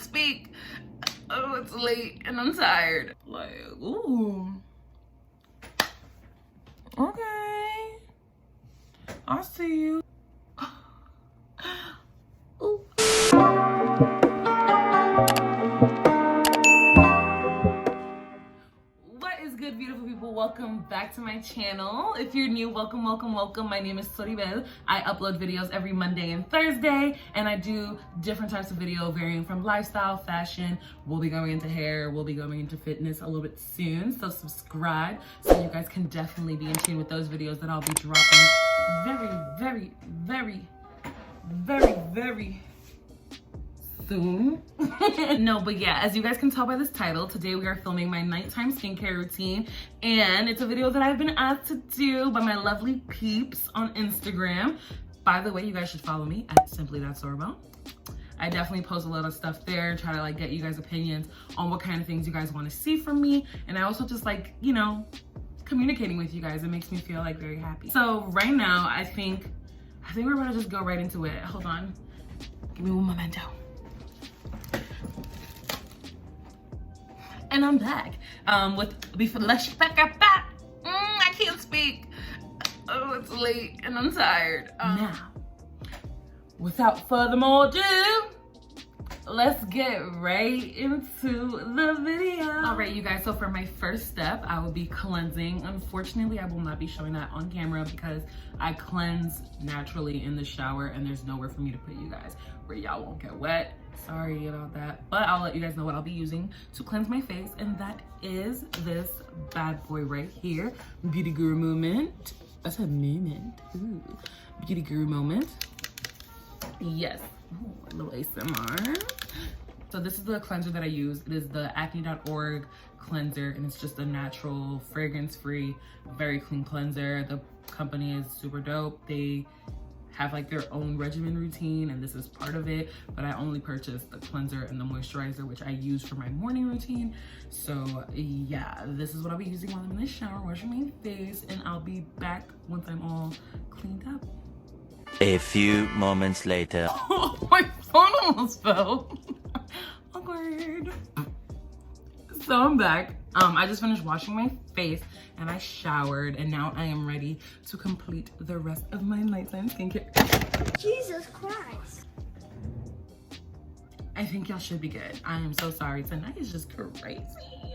speak. Oh, it's late and I'm tired. Like, ooh. Okay. I see you. Ooh. What is good, beautiful people? Welcome back to my channel. If you're new, welcome, welcome, welcome. My name is Soribel. I upload videos every Monday and Thursday, and I do different types of video varying from lifestyle, fashion. We'll be going into hair, we'll be going into fitness a little bit soon, so subscribe so you guys can definitely be in tune with those videos that I'll be dropping very soon. No, but yeah, as you guys can tell by this title, today we are filming my nighttime skincare routine, and it's a video that I've been asked to do by my lovely peeps on Instagram. By the way, you guys should follow me at simply.soribel. I definitely post a lot of stuff there, try to like get you guys opinions on what kind of things you guys want to see from me, and I also just like, you know, communicating with you guys. It makes me feel like very happy. So right now, I think we're gonna just go right into it. Hold on, give me one memento. And I'm back I can't speak. Oh, it's late and I'm tired. Now, without further ado, let's get right into the video. All right, you guys, so for my first step, I will be cleansing. Unfortunately, I will not be showing that on camera because I cleanse naturally in the shower and there's nowhere for me to put you guys where y'all won't get wet. Sorry about that, but I'll let you guys know what I'll be using to cleanse my face, and that is this bad boy right here, Beauty Guru Moment. I said moment. Ooh. Beauty Guru Moment. Yes. Ooh, a little ASMR. So this is the cleanser that I use. It is the acne.org cleanser, and it's just a natural, fragrance-free, very clean cleanser. The company is super dope. They have like their own regimen routine, and this is part of it, but I only purchased the cleanser and the moisturizer, which I use for my morning routine. So yeah, this is what I'll be using while I'm in the shower, washing my face, and I'll be back once I'm all cleaned up. A few moments later. Oh, my phone almost fell. Awkward. So I'm back. I just finished washing my face and I showered, and now I am ready to complete the rest of my nighttime skincare. Jesus Christ. I think y'all should be good. I am so sorry. Tonight is just crazy.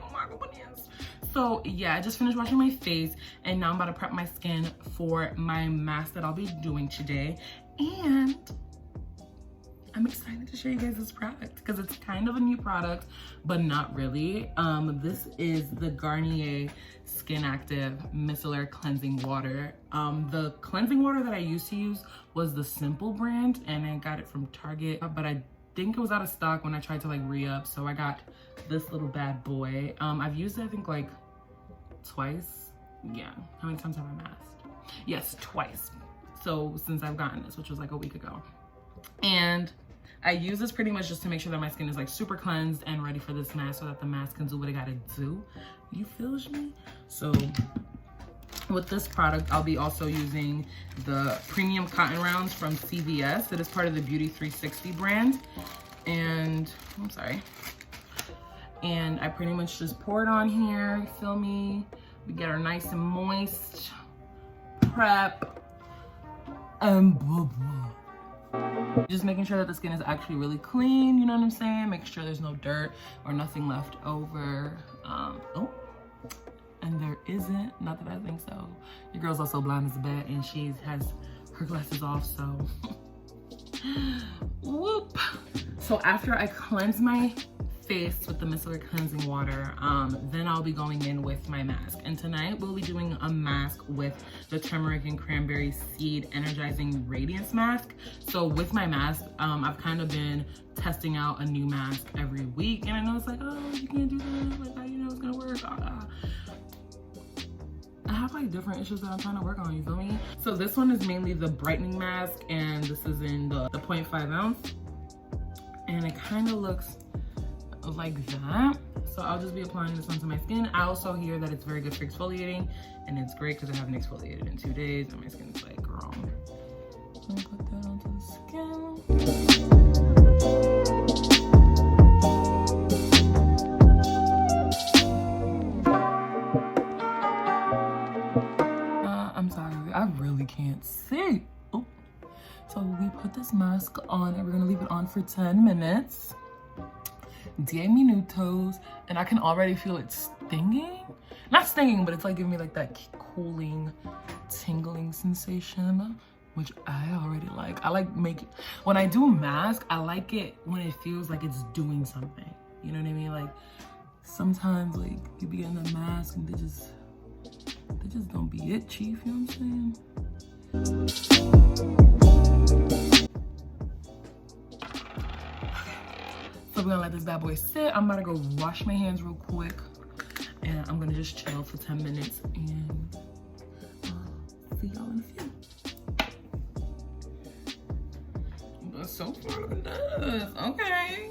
Oh my goodness. So yeah, I just finished washing my face, and now I'm about to prep my skin for my mask that I'll be doing today. And I'm excited to show you guys this product because it's kind of a new product, but not really. This is the Garnier Skin Active Micellar Cleansing Water. The cleansing water that I used to use was the Simple brand, and I got it from Target, but I think it was out of stock when I tried to like re-up, so I got this little bad boy. I've used it, I think, like twice. Yeah, how many times have I masked? Yes, twice. So since I've gotten this, which was like a week ago. And I use this pretty much just to make sure that my skin is like super cleansed and ready for this mask, so that the mask can do what it gotta do. You feel me? So with this product, I'll be also using the premium cotton rounds from CVS. It is part of the Beauty 360 brand. And I'm sorry. And I pretty much just pour it on here, you feel me? We get our nice and moist prep. And blah, blah. Just making sure that the skin is actually really clean, you know what I'm saying? Making sure there's no dirt or nothing left over. Oh, and there isn't, not that I think so. Your girl's also blind as a bat, and she has her glasses off, so whoop. So after I cleanse my face with the micellar cleansing water, then I'll be going in with my mask. And tonight we'll be doing a mask with the turmeric and cranberry seed energizing radiance mask. So with my mask, I've kind of been testing out a new mask every week, and I know it's like, oh, you can't do that, like, how you know it's gonna work? I have like different issues that I'm trying to work on, you feel me? So this one is mainly the brightening mask, and this is in the 0.5 ounce, and it kind of looks like that. So I'll just be applying this onto my skin. I also hear that it's very good for exfoliating, and it's great because I haven't exfoliated in 2 days and my skin's like, girl. So I put that onto the skin. for 10 minutes. 10 minutos. And I can already feel it stinging. Not stinging, but it's like giving me like that cooling, tingling sensation, which I already like. I like making, when I do mask, I like it when it feels like it's doing something. You know what I mean? Like sometimes like you be getting the mask and they just don't be it, chief, you know what I'm saying? So we're gonna let this bad boy sit. I'm about to go wash my hands real quick and I'm gonna just chill for 10 minutes and see y'all in a few. But so far look at this, okay.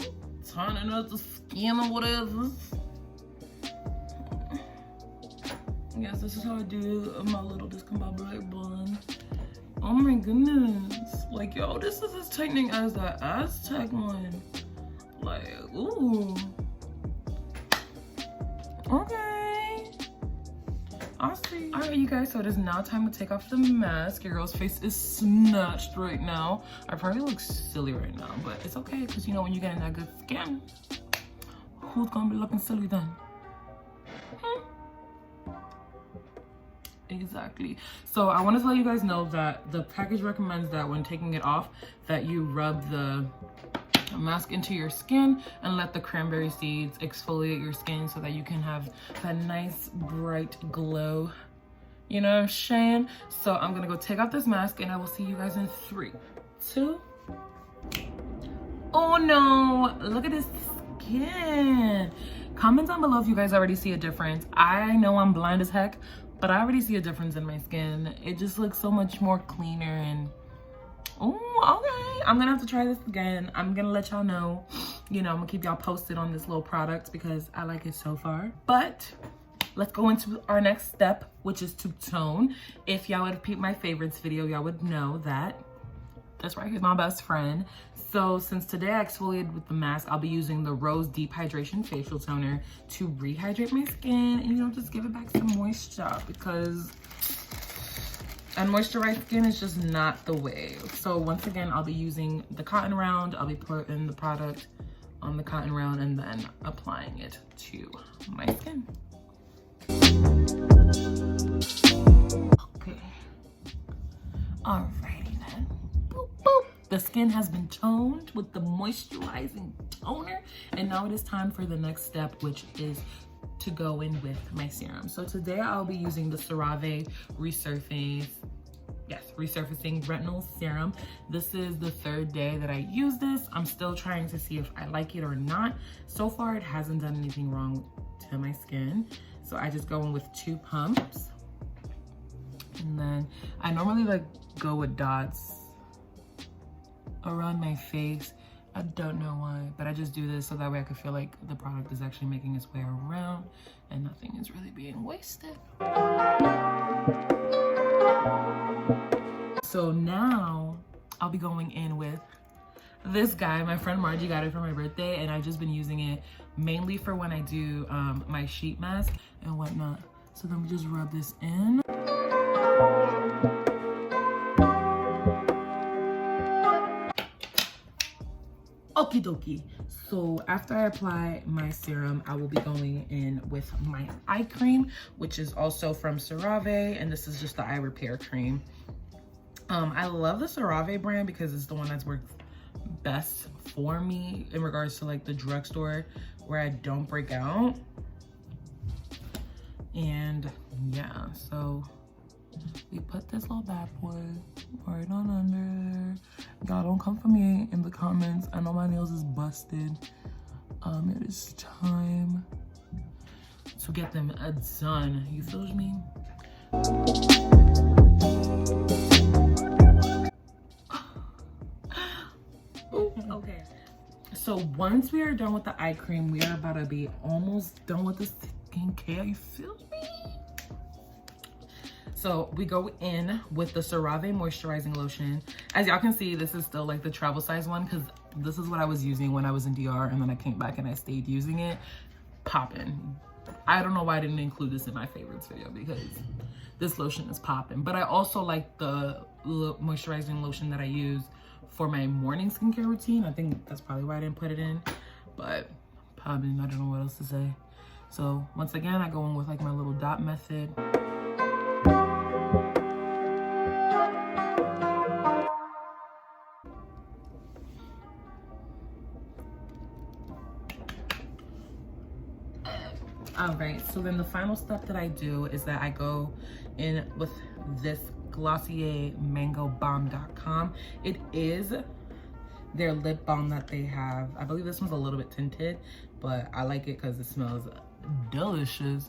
Turning up the skin or whatever. Yes, this is how I do my little discombobulated bun. Oh my goodness. Like, yo, this is as tightening as that Aztec one. Like, ooh. Okay. I see. All right, you guys, so it is now time to take off the mask. Your girl's face is snatched right now. I probably look silly right now, but it's okay, because you know when you're getting that good skin, who's gonna be looking silly then? Exactly. So I want to let you guys know that the package recommends that when taking it off, that you rub the mask into your skin and let the cranberry seeds exfoliate your skin so that you can have that nice bright glow. You know what I'm saying? So I'm gonna go take off this mask and I will see you guys in 3, 2. Oh no, look at this skin. Comment down below if you guys already see a difference. I know I'm blind as heck, but I already see a difference in my skin. It just looks so much more cleaner and, oh, okay. I'm gonna have to try this again. I'm gonna let y'all know. You know, I'm gonna keep y'all posted on this little product because I like it so far. But let's go into our next step, which is to tone. If y'all would have peeped my favorites video, y'all would know that this right here is my best friend. So since today I exfoliated with the mask, I'll be using the Rose Deep Hydration Facial Toner to rehydrate my skin and, you know, just give it back some moisture because unmoisturized skin is just not the way. So once again, I'll be using the cotton round. I'll be putting the product on the cotton round and then applying it to my skin. Okay. Alrighty then. Boop, boop. The skin has been toned with the moisturizing toner, and now it is time for the next step, which is to go in with my serum. So today I'll be using the CERAVE Resurfacing Retinol Serum. This is the 3rd day that I use this. I'm still trying to see if I like it or not. So far, it hasn't done anything wrong to my skin. So I just go in with 2 pumps. And then I normally like go with dots around my face. I don't know why, but I just do this so that way I can feel like the product is actually making its way around and nothing is really being wasted. So now I'll be going in with this guy. My friend Margie got it for my birthday and I've just been using it mainly for when I do my sheet mask and whatnot. So then we just rub this in. Okie dokie. So after I apply my serum, I will be going in with my eye cream, which is also from CERAVE, and this is just the eye repair cream. I love the CERAVE brand because it's the one that's worked best for me in regards to like the drugstore where I don't break out. And yeah, so we put this little bad boy right on under. Y'all don't come for me in the comments. I know my nails is busted. It is time to get them done. You feel me? Okay. So once we are done with the eye cream, we are about to be almost done with the skincare. You feel me? So we go in with the CERAVE moisturizing lotion. As y'all can see, this is still like the travel size one because this is what I was using when I was in DR, and then I came back and I stayed using it. Popping. I don't know why I didn't include this in my favorites video because this lotion is popping. But I also like the moisturizing lotion that I use for my morning skincare routine. I think that's probably why I didn't put it in, but probably I don't know what else to say. So once again, I go in with like my little dot method. All right, so then the final step that I do is that I go in with this Glossier MangoBalm.com. It is their lip balm that they have. I believe this one's a little bit tinted, but I like it because it smells delicious.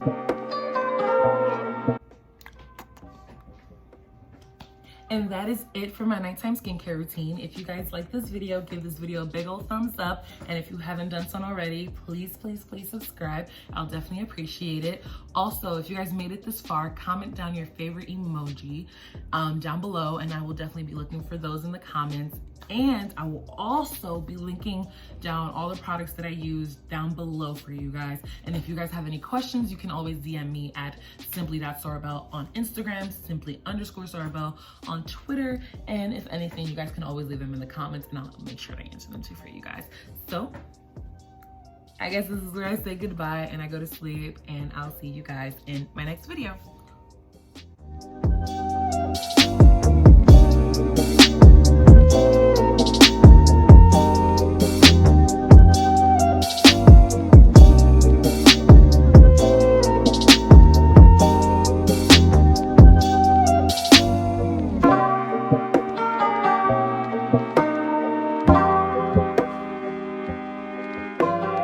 And that is it for my nighttime skincare routine. If you guys like this video, give this video a big old thumbs up. And if you haven't done so already, please, please, please subscribe. I'll definitely appreciate it. Also, if you guys made it this far, comment down your favorite emoji down below, and I will definitely be looking for those in the comments. And I will also be linking down all the products that I use down below for you guys. And if you guys have any questions, you can always DM me at simply.soribel on Instagram, simply_soribel on Twitter. And if anything, you guys can always leave them in the comments and I'll make sure to answer them too for you guys. So I guess this is where I say goodbye and I go to sleep, and I'll see you guys in my next video.